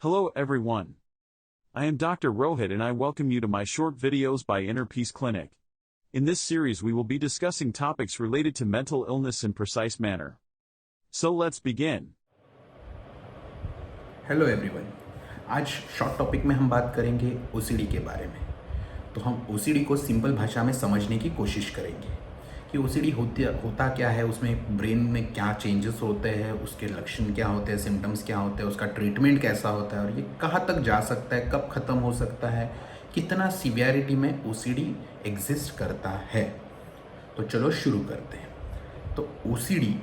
Hello everyone. I am Dr. Rohit and I welcome you to my short videos by Inner Peace Clinic. In this series we will be discussing topics related to mental illness in precise manner. So let's begin. Hello everyone. आज short topic में हम बात करेंगे OCD के बारे में। तो हम ओसीडी को सिंपल भाषा में समझने की कोशिश करेंगे कि ओसीडी होता क्या है, उसमें ब्रेन में क्या चेंजेस होते हैं, उसके लक्षण क्या होते हैं, सिम्टम्स क्या होते हैं, उसका ट्रीटमेंट कैसा होता है और ये कहाँ तक जा सकता है, कब ख़त्म हो सकता है, कितना सीवियरिटी में ओसीडी एग्जिस्ट करता है। तो चलो शुरू करते हैं। तो ओसीडी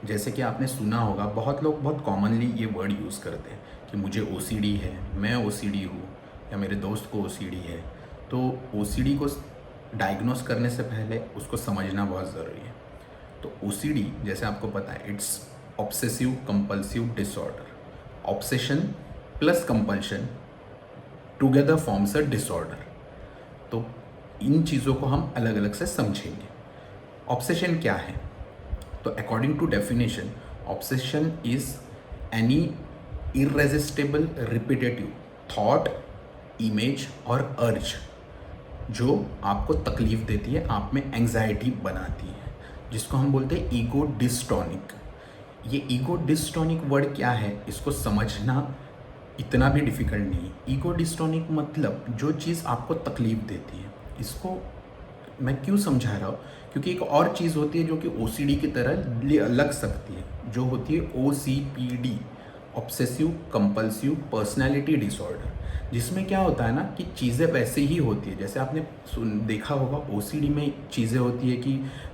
जैसे कि आपने सुना होगा, बहुत लोग बहुत कॉमनली ये वर्ड यूज़ करते हैं कि मुझे ओसीडी है, मैं ओसीडी हूँ या मेरे दोस्त को ओसीडी है। तो ओसीडी को डायग्नोस करने से पहले उसको समझना बहुत ज़रूरी है। तो ओसीडी जैसे आपको पता है, it's obsessive compulsive disorder. Obsession plus compulsion together forms a disorder. तो इन चीज़ों को हम अलग अलग से समझेंगे। ऑब्सेशन क्या है? तो according to definition, obsession is any irresistible repetitive thought, image और अर्ज जो आपको तकलीफ देती है, आप में एंग्जाइटी बनाती है, जिसको हम बोलते हैं ईगो डिस्टोनिक। ये ईगो डिस्टोनिक वर्ड क्या है, इसको समझना इतना भी डिफ़िकल्ट नहीं है। ईगो डिस्टोनिक मतलब जो चीज़ आपको तकलीफ देती है। इसको मैं क्यों समझा रहा हूँ, क्योंकि एक और चीज़ होती है जो कि ओसीडी की तरह लग सकती है, जो होती है ओसीपीडी, ऑब्सेसिव कंपल्सिव पर्सनैलिटी डिसऑर्डर, जिसमें क्या होता है ना कि चीज़ें वैसे ही होती है जैसे आपने देखा होगा। ओसीडी में चीज़ें होती है कि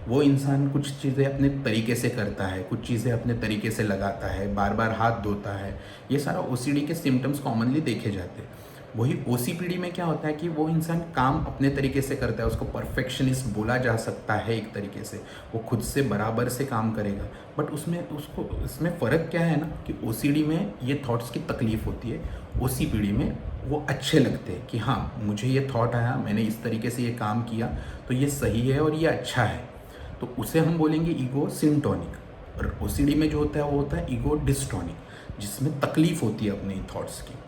वो इंसान कुछ चीज़ें अपने तरीके से करता है, कुछ चीज़ें अपने तरीके से लगाता है, बार बार हाथ धोता है। ये सारा ओसीडी के सिम्टम्स कॉमनली देखे जाते हैं। वही ओसीपीडी में क्या होता है कि वो इंसान काम अपने तरीके से करता है, उसको परफेक्शनिस्ट बोला जा सकता है एक तरीके से, वो खुद से बराबर से काम करेगा। बट इसमें फ़र्क क्या है ना कि ओसीडी में ये थॉट्स की तकलीफ़ होती है, ओसीपीडी में वो अच्छे लगते हैं कि हाँ मुझे ये थॉट आया, मैंने इस तरीके से ये काम किया तो ये सही है और ये अच्छा है। तो उसे हम बोलेंगे ईगो सिंटोनिक। और ओसीडी में जो होता है वो होता है ईगो डिस्टोनिक, जिसमें तकलीफ़ होती है अपने थॉट्स की।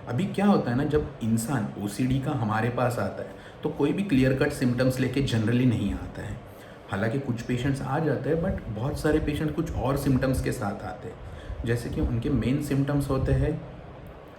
अभी क्या होता है ना, जब इंसान ओसीडी का हमारे पास आता है तो कोई भी क्लियर कट सिम्टम्स लेके जनरली नहीं आता है। हालांकि कुछ पेशेंट्स आ जाते हैं, बट बहुत सारे पेशेंट कुछ और सिम्टम्स के साथ आते हैं। जैसे कि उनके मेन सिम्टम्स होते हैं,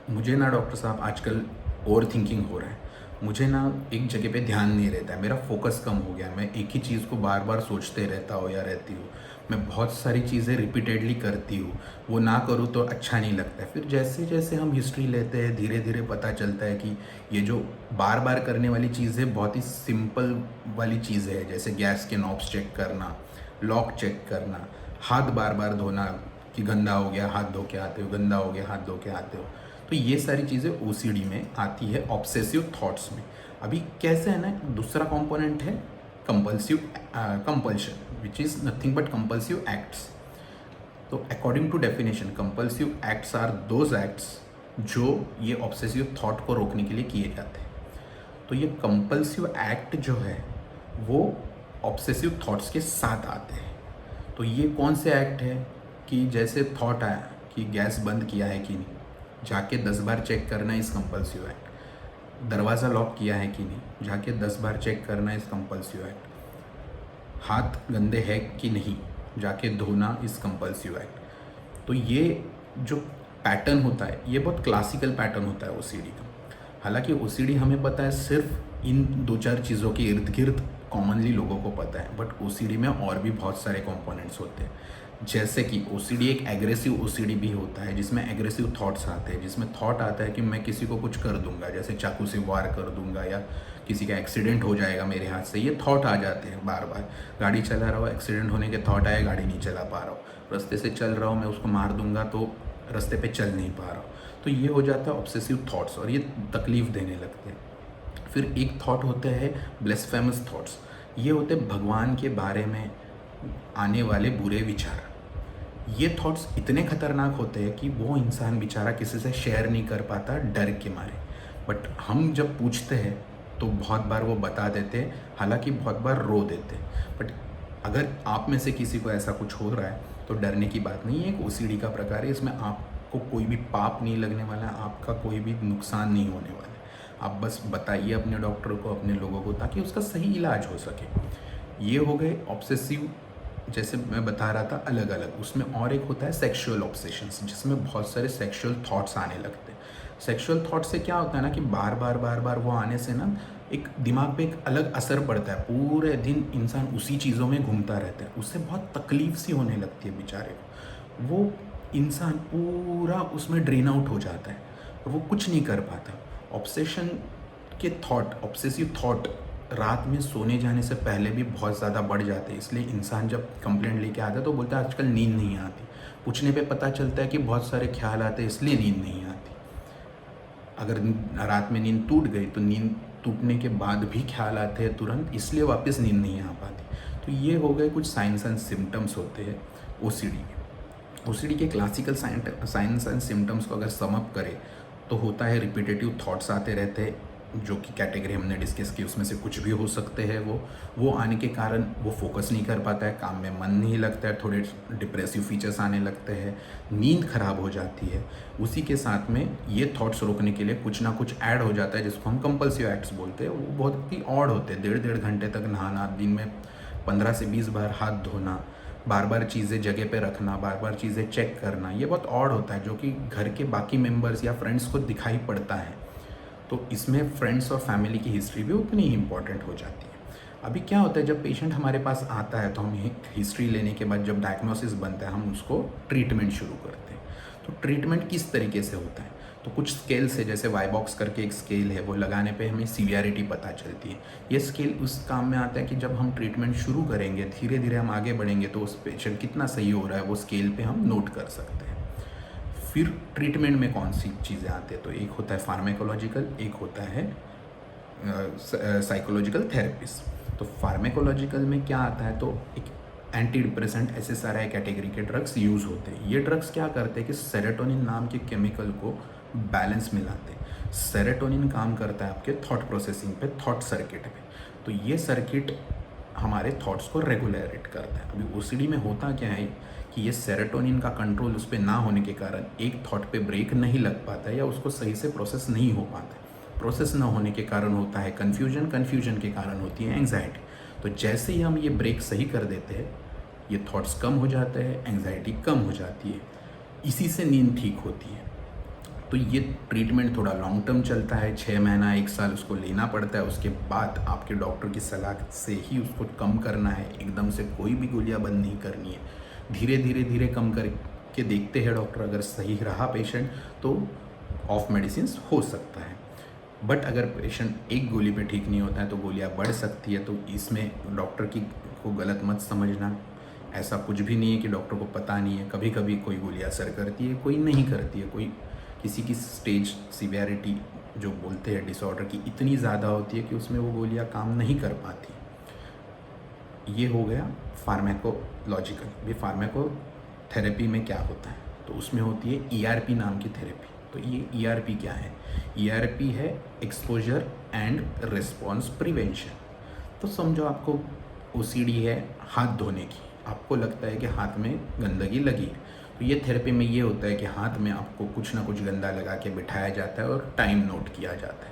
मुझे ना डॉक्टर साहब आजकल ओवर थिंकिंग हो रहा है, मुझे ना एक जगह पे ध्यान नहीं रहता है, मेरा फोकस कम हो गया, मैं एक ही चीज़ को बार बार सोचते रहता हूँ या रहती हूँ, मैं बहुत सारी चीज़ें रिपीटेडली करती हूँ, वो ना करूँ तो अच्छा नहीं लगता है। फिर जैसे जैसे हम हिस्ट्री लेते हैं धीरे धीरे पता चलता है कि ये जो बार बार करने वाली चीज़ें बहुत ही सिंपल वाली चीज़ें है, जैसे गैस के नॉब्स चेक करना, लॉक चेक करना, हाथ बार बार धोना कि गंदा हो गया हाथ धो के आते हो, गंदा हो गया हाथ धो के आते हो। तो ये सारी चीज़ें ओसीडी में आती है, ऑब्सेसिव थॉट्स में। अभी कैसे है ना, दूसरा कंपोनेंट है compulsive compulsion, which is nothing but compulsive acts. तो according to definition, compulsive acts are those acts जो ये ऑब्सेसिव थॉट को रोकने के लिए किए जाते हैं। तो ये कंपल्सिव एक्ट जो है वो ऑब्सेसिव थॉट्स के साथ आते हैं। तो ये कौन से एक्ट है कि जैसे थॉट आया कि गैस बंद किया है कि नहीं, जाके 10 बार चेक करना इस कंपल्सिव एक्ट। दरवाज़ा लॉक किया है कि नहीं, जाके 10 बार चेक करना इस कंपल्सिव एक्ट। हाथ गंदे हैं कि नहीं, जाके धोना इस कंपल्सिव एक्ट। तो ये जो पैटर्न होता है ये बहुत क्लासिकल पैटर्न होता है ओसीडी का। हालांकि ओसीडी हमें पता है सिर्फ इन 2-4 चीज़ों के इर्द गिर्द कॉमनली लोगों को पता है, बट ओसीडी में और भी बहुत सारे कंपोनेंट्स होते हैं। जैसे कि ओसीडी एक एग्रेसिव ओसीडी भी होता है, जिसमें एग्रेसिव थॉट्स आते हैं, जिसमें थॉट आता है कि मैं किसी को कुछ कर दूंगा, जैसे चाकू से वार कर दूंगा या किसी का एक्सीडेंट हो जाएगा मेरे हाथ से। ये थॉट आ जाते हैं बार बार। गाड़ी चला रहा हूँ, एक्सीडेंट होने के थॉट आए, गाड़ी नहीं चला पा रहा हूँ। रास्ते से चल रहा हूँ, मैं उसको मार दूंगा तो रास्ते पे चल नहीं पा रहा हूँ। तो ये हो जाता है ऑब्सेसिव थॉट्स और ये तकलीफ़ देने लगते हैं। फिर एक थॉट होते हैं ब्लेस्फेमस थॉट्स। ये होते भगवान के बारे में आने वाले बुरे विचार। ये थॉट्स इतने खतरनाक होते हैं कि वो इंसान बेचारा किसी से शेयर नहीं कर पाता डर के मारे। बट हम जब पूछते हैं तो बहुत बार वो बता देते हैं, हालांकि बहुत बार रो देते हैं। बट अगर आप में से किसी को ऐसा कुछ हो रहा है तो डरने की बात नहीं है, एक ओसीडी का प्रकार है, इसमें आप आपको कोई भी पाप नहीं लगने वाला है, आपका कोई भी नुकसान नहीं होने वाला है। आप बस बताइए अपने डॉक्टर को, अपने लोगों को, ताकि उसका सही इलाज हो सके। ये हो गए ऑब्सेसिव, जैसे मैं बता रहा था अलग अलग। उसमें और एक होता है सेक्सुअल ऑब्सेशंस, जिसमें बहुत सारे सेक्सुअल थॉट्स आने लगते हैं। सेक्सुअल थॉट से क्या होता है ना कि बार बार बार बार वो आने से ना एक दिमाग पे एक अलग असर पड़ता है। पूरे दिन इंसान उसी चीज़ों में घूमता रहता है, उससे बहुत तकलीफ सी होने लगती है बेचारे को। वो इंसान पूरा उसमें ड्रेन आउट हो जाता है और वो कुछ नहीं कर पाता। ऑब्सेशन के थॉट, ऑब्सेसिव थॉट रात में सोने जाने से पहले भी बहुत ज़्यादा बढ़ जाते हैं। इसलिए इंसान जब कंप्लेंट लेके आता है तो बोलता है आजकल नींद नहीं आती। पूछने पे पता चलता है कि बहुत सारे ख्याल आते हैं इसलिए नींद नहीं आती। अगर रात में नींद टूट गई तो नींद टूटने के बाद भी ख्याल आते हैं तुरंत, इसलिए वापस नींद नहीं आ पाती। तो ये हो गए कुछ साइंस एंड सिम्टम्स होते हैं ओसीडी के। ओसीडी के क्लासिकल साइंस एंड सिम्टम्स को अगर सम अप करें तो होता है रिपीटेटिव थॉट्स आते रहते हैं, जो कि कैटेगरी हमने डिस्कस की, उसमें से कुछ भी हो सकते हैं। वो आने के कारण वो फोकस नहीं कर पाता है, काम में मन नहीं लगता है, थोड़े डिप्रेसिव फीचर्स आने लगते हैं, नींद खराब हो जाती है। उसी के साथ में ये थॉट्स रोकने के लिए कुछ ना कुछ ऐड हो जाता है, जिसको हम कंपल्सिव एक्ट्स बोलते हैं। वो बहुत ही ऑड होते हैं। 1.5 घंटे तक नहाना, दिन में 15 से 20 बार हाथ धोना, बार बार चीज़ें जगह पे रखना, बार बार चीज़ें चेक करना, ये बहुत ऑड होता है, जो कि घर के बाकी मेंबर्स या फ्रेंड्स को दिखाई पड़ता है। तो इसमें फ्रेंड्स और फैमिली की हिस्ट्री भी उतनी ही इम्पॉर्टेंट हो जाती है। अभी क्या होता है, जब पेशेंट हमारे पास आता है तो हम हिस्ट्री लेने के बाद जब डायग्नोसिस बनता है हम उसको ट्रीटमेंट शुरू करते हैं। तो ट्रीटमेंट किस तरीके से होता है, तो कुछ स्केल से, जैसे वाईबॉक्स करके एक स्केल है, वो लगाने पे हमें सीवियरिटी पता चलती है। ये स्केल उस काम में आता है कि जब हम ट्रीटमेंट शुरू करेंगे, धीरे धीरे हम आगे बढ़ेंगे, तो उस पेशेंट कितना सही हो रहा है वो स्केल पे हम नोट कर सकते हैं। फिर ट्रीटमेंट में कौन सी चीज़ें आती है, तो एक होता है फार्मेकोलॉजिकल, एक होता है साइकोलॉजिकल थेरेपीज। तो फार्मेकोलॉजिकल में क्या आता है, तो एक एंटी डिप्रेसेंट SSRI कैटेगरी के ड्रग्स यूज़ होते हैं। ये ड्रग्स क्या करते हैं कि सेरोटोनिन नाम के केमिकल को बैलेंस में लाते हैं। सेरोटोनिन काम करता है आपके थॉट प्रोसेसिंग पे, थॉट सर्किट पे। तो ये सर्किट हमारे थॉट्स को रेगुलेट करता है। अभी OCD में होता क्या है कि ये सेरोटोनिन का कंट्रोल उस पर ना होने के कारण एक थॉट पे ब्रेक नहीं लग पाता है, या उसको सही से प्रोसेस नहीं हो पाता है। प्रोसेस ना होने के कारण होता है कन्फ्यूजन, कन्फ्यूजन के कारण होती है एंग्जाइटी। तो जैसे ही हम ये ब्रेक सही कर देते हैं, ये थॉट्स कम हो जाते हैं, एंग्जाइटी कम हो जाती है, इसी से नींद ठीक होती है। तो ये ट्रीटमेंट थोड़ा लॉन्ग टर्म चलता है, 6 महीना 1 साल उसको लेना पड़ता है। उसके बाद आपके डॉक्टर की सलाह से ही उसको कम करना है। एकदम से कोई भी गोलियां बंद नहीं करनी है, धीरे धीरे धीरे कम करके देखते हैं डॉक्टर। अगर सही रहा पेशेंट तो ऑफ मेडिसिन हो सकता है, बट अगर पेशेंट एक गोली पे ठीक नहीं होता है तो गोलियां बढ़ सकती है। तो इसमें डॉक्टर की को गलत मत समझना। ऐसा कुछ भी नहीं है कि डॉक्टर को पता नहीं है। कभी कभी कोई गोलियां असर करती है, कोई नहीं करती है। कोई किसी की स्टेज सीवियरिटी जो बोलते हैं डिसऑर्डर की इतनी ज़्यादा होती है कि उसमें वो गोलियां काम नहीं कर पाती। ये हो गया फार्मेकोलॉजिकल। ये फार्मेकोथेरेपी में क्या होता है, तो उसमें होती है ERP नाम की थेरेपी। तो ये ERP क्या है, ERP है एक्सपोजर एंड रिस्पॉन्स प्रिवेंशन। तो समझो आपको OCD है हाथ धोने की, आपको लगता है कि हाथ में गंदगी लगी है, तो ये थेरेपी में ये होता है कि हाथ में आपको कुछ ना कुछ गंदा लगा के बिठाया जाता है और टाइम नोट किया जाता है।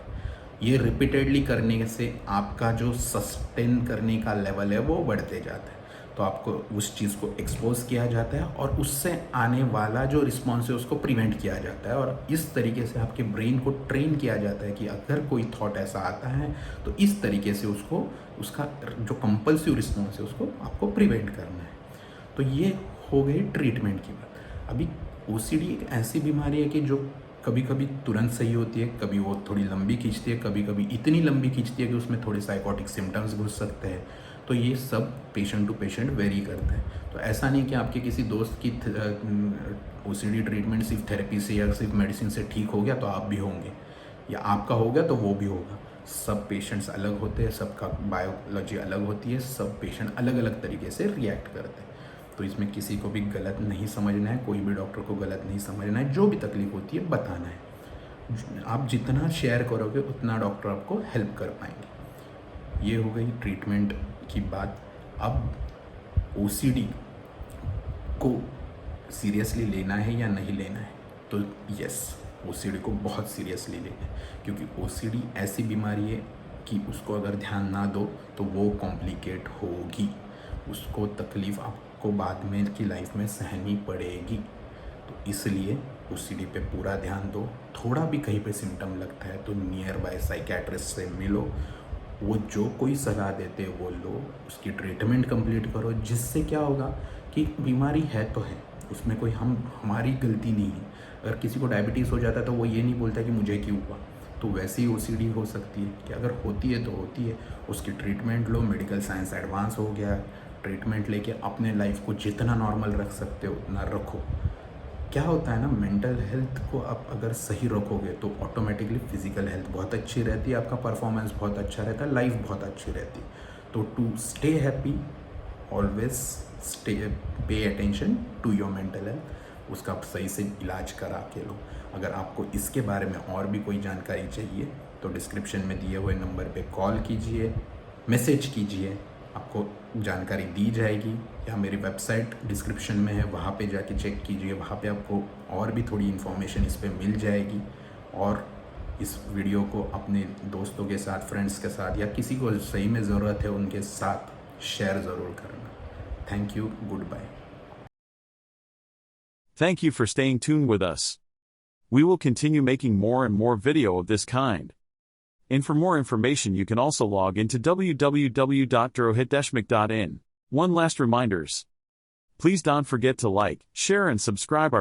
ये रिपीटेडली करने से आपका जो सस्टेन करने का लेवल है वो बढ़ते जाता है। तो आपको उस चीज़ को एक्सपोज किया जाता है और उससे आने वाला जो रिस्पॉन्स है उसको प्रिवेंट किया जाता है। और इस तरीके से आपके ब्रेन को ट्रेन किया जाता है कि अगर कोई थॉट ऐसा आता है तो इस तरीके से उसको, उसका जो कंपल्सिव रिस्पॉन्स है उसको आपको प्रिवेंट करना है। तो ये हो गई ट्रीटमेंट की बात। अभी OCD एक ऐसी बीमारी है कि जो कभी कभी तुरंत सही होती है, कभी वो थोड़ी लंबी खींचती है, कभी कभी इतनी लंबी खींचती है कि उसमें थोड़े साइकोटिक सिम्टम्स घुस सकते हैं। तो ये सब पेशेंट टू पेशेंट वेरी करता है। तो ऐसा नहीं कि आपके किसी दोस्त की OCD ट्रीटमेंट सिर्फ थेरेपी से या सिर्फ मेडिसिन से ठीक हो गया तो आप भी होंगे, या आपका हो गया तो वो भी होगा। सब पेशेंट्स अलग होते हैं, सबका बायोलॉजी अलग होती है, सब पेशेंट अलग अलग तरीके से रिएक्ट करते हैं। तो इसमें किसी को भी गलत नहीं समझना है, कोई भी डॉक्टर को गलत नहीं समझना है। जो भी तकलीफ होती है बताना है। आप जितना शेयर करोगे उतना डॉक्टर आपको हेल्प कर पाएंगे। ये हो गई ट्रीटमेंट की बात। अब OCD को सीरियसली लेना है या नहीं लेना है, तो यस, ओसीडी को बहुत सीरियसली लें, क्योंकि ओसीडी ऐसी बीमारी है कि उसको अगर ध्यान ना दो तो वो कॉम्प्लिकेट होगी, उसको तकलीफ़ आपको बाद में की लाइफ में सहनी पड़ेगी। तो इसलिए ओसीडी पे पूरा ध्यान दो। थोड़ा भी कहीं पे सिम्टम लगता है तो नियर बाय साइकेट्रिस्ट से मिलो, वो जो कोई सलाह देते हैं वो लो, उसकी ट्रीटमेंट कंप्लीट करो, जिससे क्या होगा कि बीमारी है तो है, उसमें कोई हमारी गलती नहीं है। अगर किसी को डायबिटीज़ हो जाता है तो वो ये नहीं बोलता कि मुझे क्यों हुआ, तो वैसे ही ओसीडी हो सकती है कि अगर होती है तो होती है, उसकी ट्रीटमेंट लो। मेडिकल साइंस एडवांस हो गया, ट्रीटमेंट लेके अपने लाइफ को जितना नॉर्मल रख सकते हो उतना रखो। क्या होता है ना, मेंटल हेल्थ को आप अगर सही रखोगे तो ऑटोमेटिकली फिजिकल हेल्थ बहुत अच्छी रहती है, आपका परफॉर्मेंस बहुत अच्छा रहता है, लाइफ बहुत अच्छी रहती है। तो to stay happy always stay pay attention to your mental health, उसका आप सही से इलाज करा के लो। अगर आपको इसके बारे में और भी कोई जानकारी चाहिए तो डिस्क्रिप्शन में दिए हुए नंबर पे कॉल कीजिए, मैसेज कीजिए, आपको जानकारी दी जाएगी, या मेरी वेबसाइट डिस्क्रिप्शन में है, वहाँ पे जाके चेक कीजिए, वहाँ पे आपको और भी थोड़ी इन्फॉर्मेशन इस पे मिल जाएगी। और इस वीडियो को अपने दोस्तों के साथ, फ्रेंड्स के साथ, या किसी को सही में ज़रूरत है उनके साथ शेयर ज़रूर करना। Thank you, good bye. Thank you for staying tuned with us. We will continue making more and more video of this kind. And for more information you can also log into www.drohitdeshmuk.in. One last reminders. Please don't forget to like, share and subscribe our